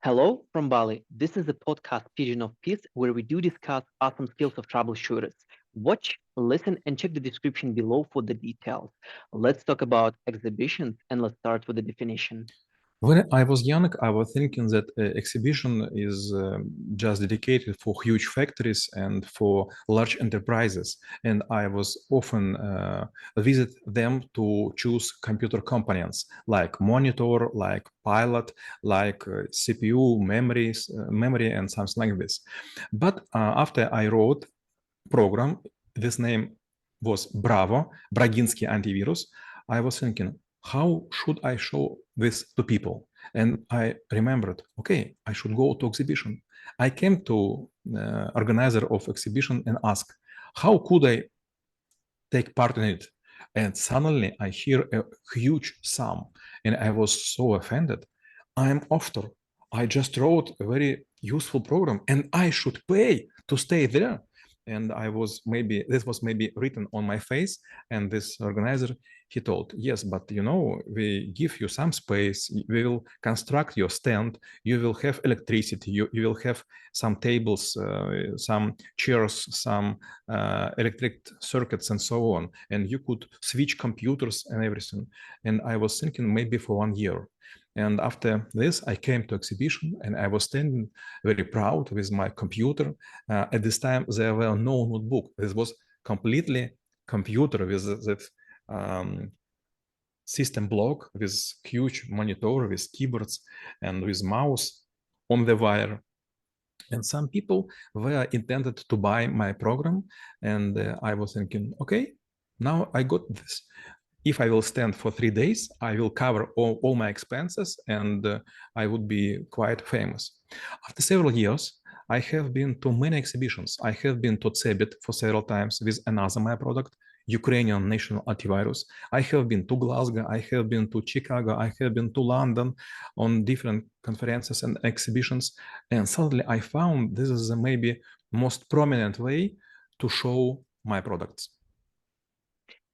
Hello from Bali. This is the podcast Pigeon of Peace, where we do discuss awesome skills of troubleshooters. Watch, listen, and check the description below for the details. Let's talk about exhibitions and let's start with the definition. When I was young, I was thinking that exhibition is just dedicated for huge factories and for large enterprises. And I was often visit them to choose computer components like monitor, like pilot, like CPU, memory, and something like this. But after I wrote program, this name was Bravo, Bragинский antivirus, I was thinking, how should I show this to people? And I remembered, okay, I should go to exhibition. I came to organizer of exhibition and ask, how could I take part in it? And suddenly I hear a huge sum and I was so offended. I'm after. I just wrote a very useful program and I should pay to stay there. And this was maybe written on my face. And this organizer, he told, yes, but we give you some space. We will construct your stand. You will have electricity. You will have some tables, some chairs, some electric circuits and so on. And you could switch computers and everything. And I was thinking maybe for 1 year. And after this, I came to exhibition and I was standing very proud with my computer. At this time, there were no notebook. This was completely computer with that system block with huge monitor, with keyboards and with mouse on the wire. And some people were intended to buy my program. And I was thinking, okay, now I got this. If I will stand for 3 days, I will cover all my expenses and I would be quite famous. After several years, I have been to many exhibitions. I have been to Cebit for several times with another my product, Ukrainian national antivirus. I have been to Glasgow. I have been to Chicago. I have been to London on different conferences and exhibitions. And suddenly I found this is maybe most prominent way to show my products.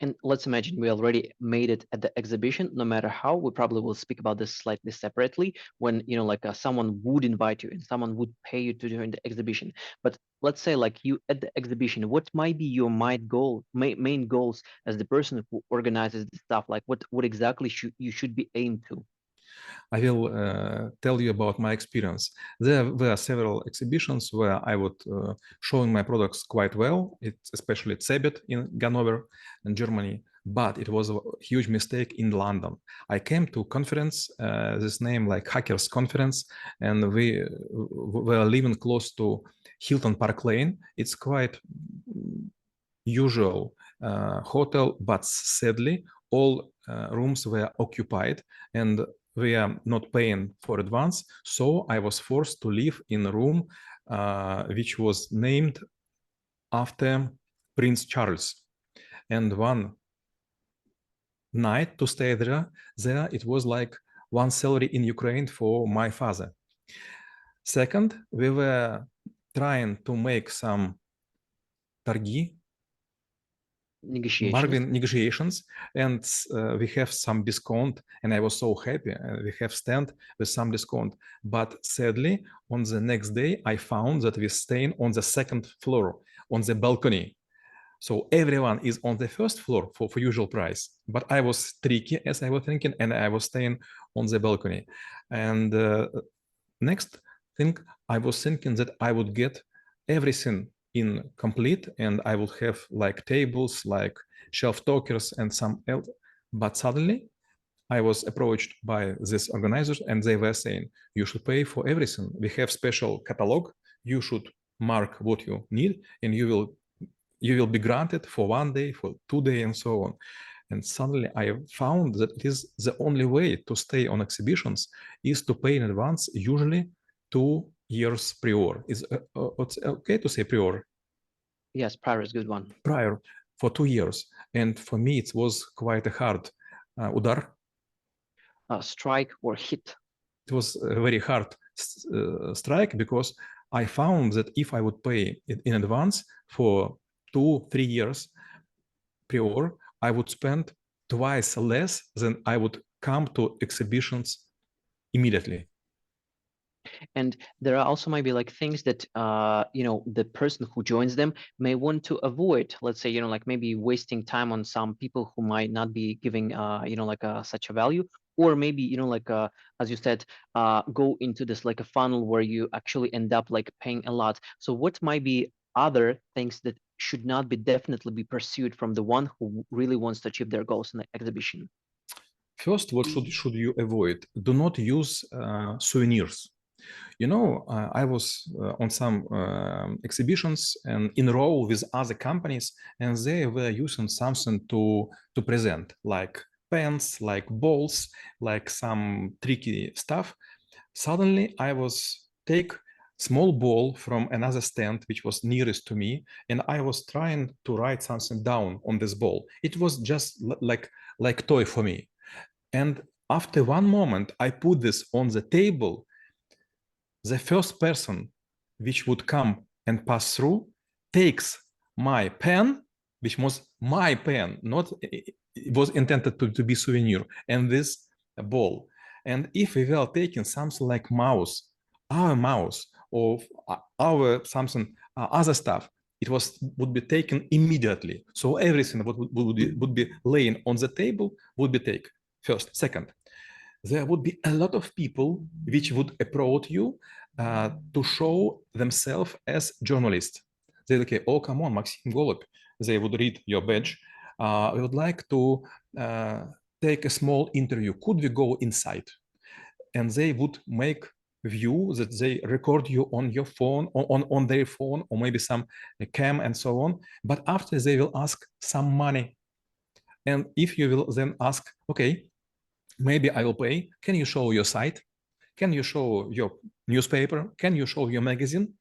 And let's imagine we already made it at the exhibition. No matter how, we probably will speak about this slightly separately when, someone would invite you and someone would pay you to join the exhibition. But let's say like you at the exhibition, what might be your main goals as the person who organizes the stuff? Like what exactly you should be aimed to? I will tell you about my experience. There were several exhibitions where I would showing my products quite well, especially at Cebit in Hanover in Germany, but it was a huge mistake in London. I came to conference, this name like Hackers Conference, and we were living close to Hilton Park Lane. It's quite usual hotel, but sadly, all rooms were occupied and we are not paying for advance. So I was forced to live in a room which was named after Prince Charles. And one night to stay there it was like one salary in Ukraine for my father. Second, we were trying to make some торги, bargain negotiations, and we have some discount, and I was so happy. We have stand with some discount, but sadly, on the next day, I found that we're staying on the second floor, on the balcony. So everyone is on the first floor for usual price, but I was tricky as I was thinking, and I was staying on the balcony. And next thing, I was thinking that I would get everything in complete and I will have like tables, like shelf talkers and some else. But suddenly I was approached by these organizers and they were saying, you should pay for everything. We have special catalog. You should mark what you need and you will be granted for 1 day, for 2 days and so on. And suddenly I found that it is the only way to stay on exhibitions is to pay in advance, usually 2 years prior. Is it's okay to say prior? Yes, prior is a good one. Prior for 2 years. And for me, it was quite a hard udar. Strike or hit. It was a very hard strike because I found that if I would pay it in advance for 2-3 years prior, I would spend twice less than I would come to exhibitions immediately. And there are also might be like things that the person who joins them may want to avoid. Let's say, like maybe wasting time on some people who might not be giving such a value, or maybe as you said, go into this like a funnel where you actually end up like paying a lot. So what might be other things that should not be definitely be pursued from the one who really wants to achieve their goals in the exhibition? First, what should you avoid? Do not use souvenirs. I was on some exhibitions and in a row with other companies, and they were using something to present, like pens, like balls, like some tricky stuff. Suddenly, I was take small ball from another stand which was nearest to me, and I was trying to write something down on this ball. It was just like toy for me. And after one moment, I put this on the table. The first person which would come and pass through takes my pen, which was my pen, not it was intended to be souvenir, and this ball. And if we were taking something like mouse, our mouse, or our something other stuff, it would be taken immediately. So everything would be laying on the table would be taken first. Second, there would be a lot of people which would approach you to show themselves as journalists. They're like, oh, come on, Maxim Golub. They would read your badge. We would like to take a small interview. Could we go inside? And they would make view that they record you on your phone, on their phone, or maybe some cam and so on. But after they will ask some money. And if you will then ask, okay, maybe I will pay. Can you show your site? Can you show your newspaper? Can you show your magazine?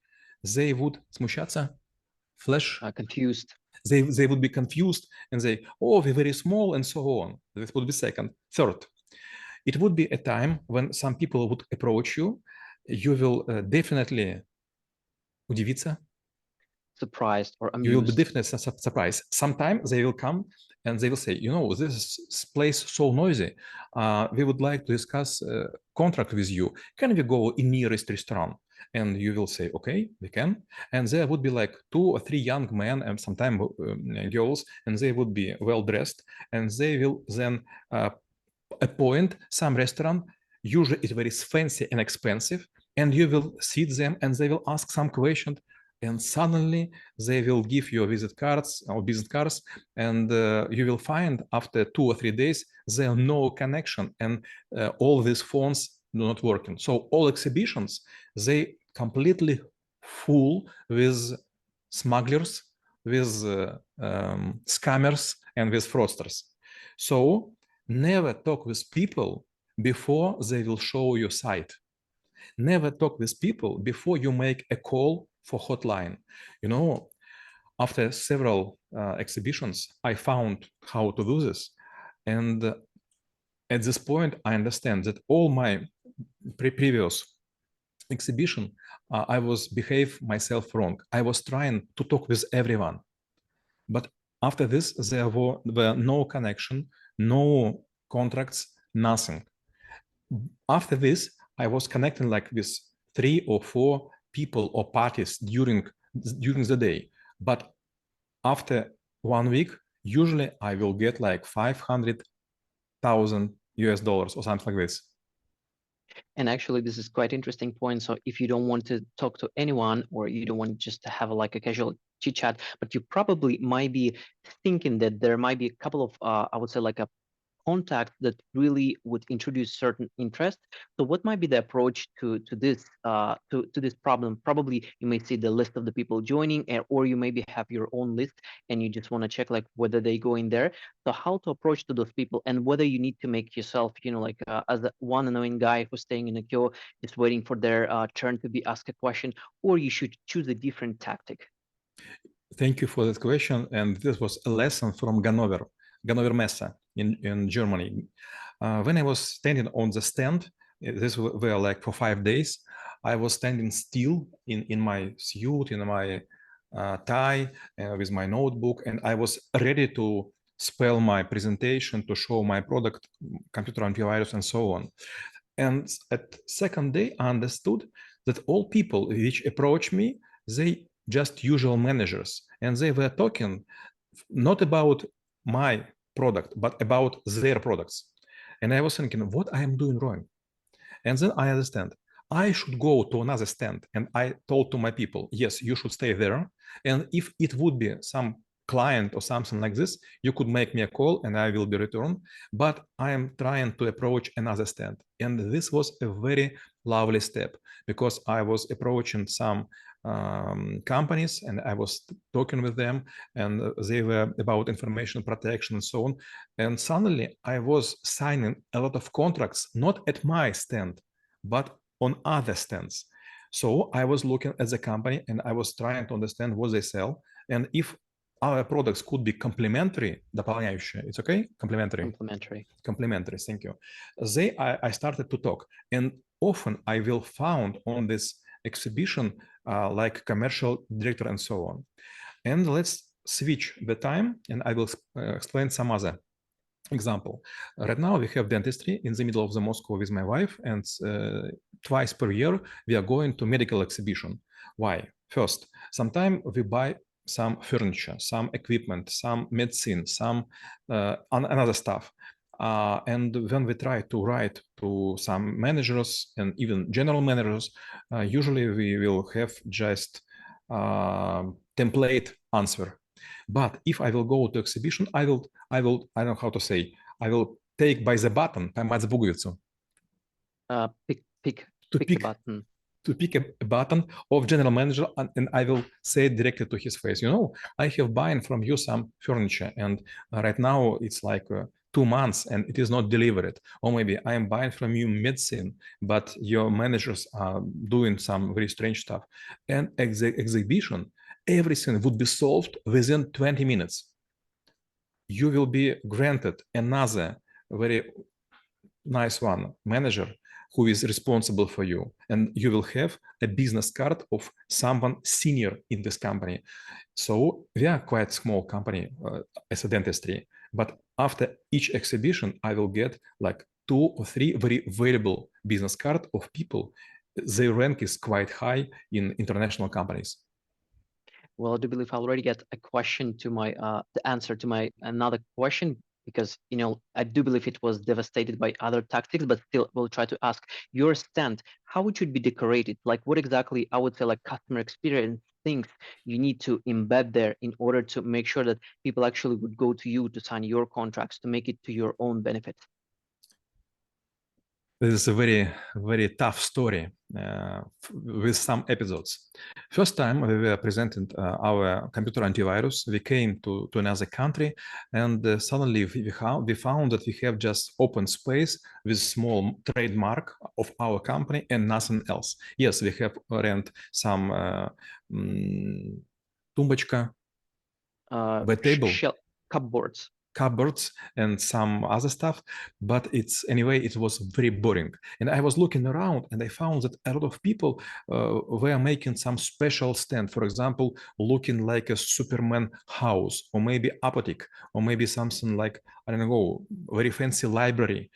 They would смущаться, flash. Confused. They would be confused and say, oh, we're very small and so on. This would be second. Third, it would be a time when some people would approach you. You will definitely удивиться. Surprised or You will be amused. definitely surprised. Sometimes they will come and they will say, this place is so noisy. We would like to discuss a contract with you. Can we go in nearest restaurant? And you will say, okay, we can. And there would be like 2 or 3 young men and sometimes girls, and they would be well dressed, and they will then appoint some restaurant. Usually it's very fancy and expensive, and you will sit them and they will ask some question, and suddenly they will give you visit cards or business cards, and you will find after 2 or 3 days there are no connection, and all these phones do not working. So all exhibitions, they completely full with smugglers, with scammers, and with fraudsters. So never talk with people before they will show your site. Never talk with people before you make a call for hotline. After several exhibitions, I found how to do this. And at this point, I understand that all my previous exhibition, I was behave myself wrong. I was trying to talk with everyone. But after this, there were no connection, no contracts, nothing. After this, I was connecting like with 3 or 4 people or parties during the day. But after 1 week, usually I will get like 500,000 US dollars or something like this. And actually, this is quite interesting point. So if you don't want to talk to anyone, or you don't want just to have like a casual chit chat, but you probably might be thinking that there might be a couple of, I would say like a contact that really would introduce certain interest. So what might be the approach to this to this problem? Probably you may see the list of the people joining, or you maybe have your own list and you just want to check like whether they go in there. So how to approach to those people, and whether you need to make yourself like as a one annoying guy who's staying in a queue just waiting for their turn to be asked a question, or you should choose a different tactic. Thank you for that question. And this was a lesson from Gannover Messe in Germany. When I was standing on the stand, this were like for 5 days, I was standing still in my suit, in my tie, with my notebook, and I was ready to spell my presentation, to show my product, computer antivirus, and so on. And at second day, I understood that all people which approach me, they just usual managers, and they were talking not about my product, but about their products. And I was thinking, what I am doing wrong? And then I understand I should go to another stand. And I told to my people, yes, you should stay there. And if it would be some client or something like this, you could make me a call and I will be returned. But I am trying to approach another stand. And this was a very lovely step because I was approaching some companies and I was talking with them and they were about information protection and so on. And suddenly I was signing a lot of contracts, not at my stand, but on other stands. So I was looking at the company and I was trying to understand what they sell. And if our products could be complementary, дополняющие, it's okay? Complementary, thank you. I started to talk. And often I will found on this exhibition like commercial director and so on. And let's switch the time and I will explain some other example. Right now we have dentistry in the middle of the Moscow with my wife, and twice per year we are going to medical exhibition. Why? First, sometimes we buy some furniture, some equipment, some medicine, some another stuff. And when we try to write to some managers and even general managers, usually we will have just template answer. But if I will go to exhibition, I don't know how to say, I will take by the button, поймать за пуговицу. Pick the button. To pick a button of general manager and I will say it directly to his face. You know, I have buying from you some furniture and right now it's like 2 months and it is not delivered. Or maybe I am buying from you medicine, but your managers are doing some very strange stuff. And at the exhibition, everything would be solved within 20 minutes. You will be granted another very nice one, manager, who is responsible for you. And you will have a business card of someone senior in this company. So we are quite small company as a dentistry. But after each exhibition, I will get like 2 or 3 very valuable business card of people. Their rank is quite high in international companies. Well, I do believe I already get a question to my the answer to my another question, because you know I do believe it was devastated by other tactics, but still we'll try to ask your stand, how it should be decorated, like what exactly I would say like customer experience things you need to embed there in order to make sure that people actually would go to you to sign your contracts to make it to your own benefit. This is a very, very tough story with some episodes. First time we were presenting our computer antivirus, we came to another country and suddenly we found that we have just open space with small trademark of our company and nothing else. Yes, we have rent some тумбочка, bed table, cupboards and some other stuff, but it was very boring. And I was looking around and I found that a lot of people were making some special stand, for example, looking like a Superman house, or maybe apothec, or maybe something like, I don't know, very fancy library.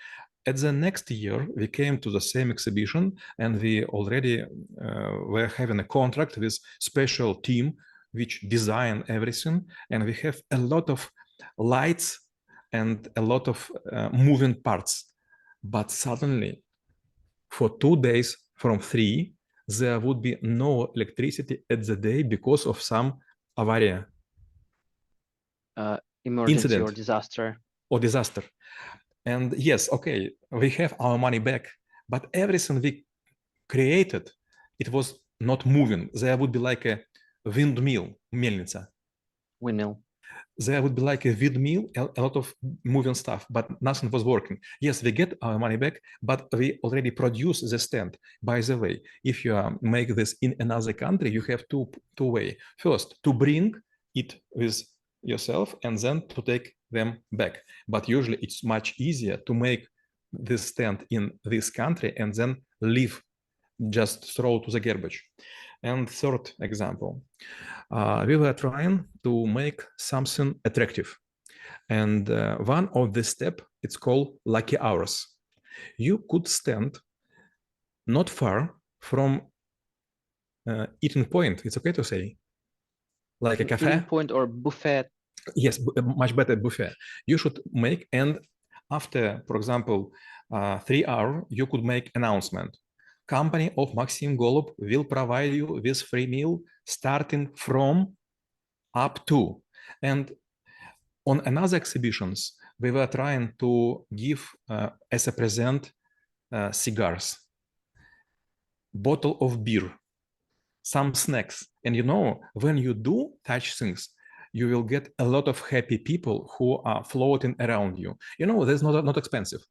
At the next year, we came to the same exhibition and we already were having a contract with special team which design everything. And we have a lot of lights and a lot of moving parts. But suddenly, for 2 days from 3, there would be no electricity at the day because of some avaria. Emergency incident or disaster. And yes, okay, we have our money back, but everything we created, it was not moving. There would be like a windmill, мельница. Windmill. There would be like a windmill, a lot of moving stuff, but nothing was working. Yes, we get our money back, but we already produced the stand. By the way, if you make this in another country, you have two ways. First, to bring it with yourself and then to take them back. But usually it's much easier to make this stand in this country and then leave, just throw to the garbage. And third example, we were trying to make something attractive. And one of the step, it's called lucky hours. You could stand not far from eating point. It's okay to say, like a An eating cafe. point or buffet. Yes, much better buffet. You should make, and after, for example, 3 hours, you could make announcement. Company of Maxim Golub will provide you with free meal starting from up to. And on another exhibitions, we were trying to give as a present cigars, bottle of beer, some snacks. And you know, when you do touch things, you will get a lot of happy people who are floating around you. You know, that's not expensive.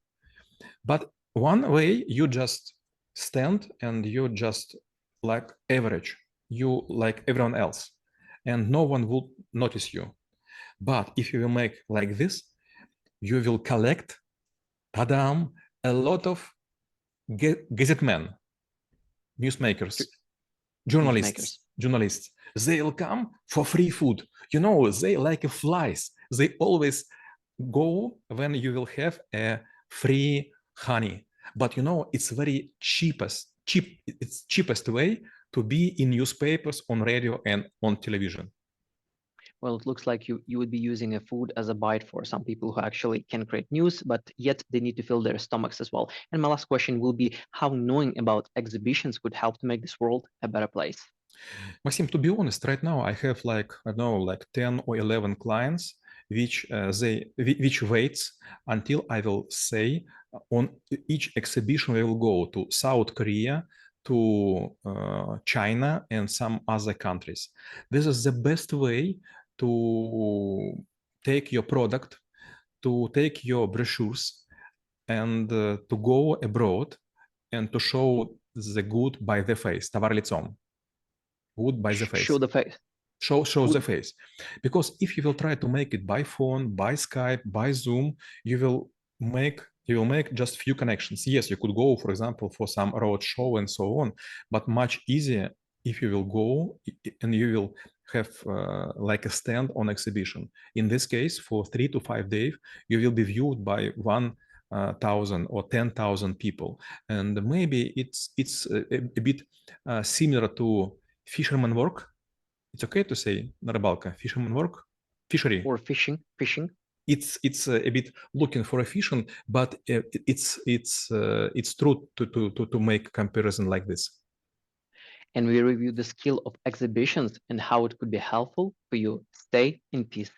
But one way, you just stand and you just like average, you like everyone else, and no one will notice you. But if you will make like this, you will collect, tadam, a lot of gazette men, newsmakers, Newsmakers. journalists. They'll come for free food. You know, they like flies. They always go when you will have a free honey. But you know, it's very it's cheapest way to be in newspapers, on radio, and on television. Well, it looks like you would be using a food as a bite for some people who actually can create news, but yet they need to fill their stomachs as well. And my last question will be how knowing about exhibitions could help to make this world a better place. Maxim, to be honest, right now I have like, I don't know, like 10 or 11 clients which waits until I will say on each exhibition we will go to South Korea, to China, and some other countries. This is the best way to take your product, to take your brochures, and to go abroad and to show the good by the face, товар лицом. Good by the face. Show the face. Show Would- the face. Because if you will try to make it by phone, by Skype, by Zoom, you will make just few connections. Yes, you could go, for example, for some road show and so on, but much easier if you will go and you will have like a stand on exhibition. In this case, for 3 to 5 days, you will be viewed by 1,000 or 10,000 people, and maybe it's a bit similar to fisherman work. It's okay to say рыбалка, fisherman work, fishery. Or fishing. It's a bit looking for a fishing, but it's true to make comparison like this. And we review the skill of exhibitions and how it could be helpful for you. Stay in peace.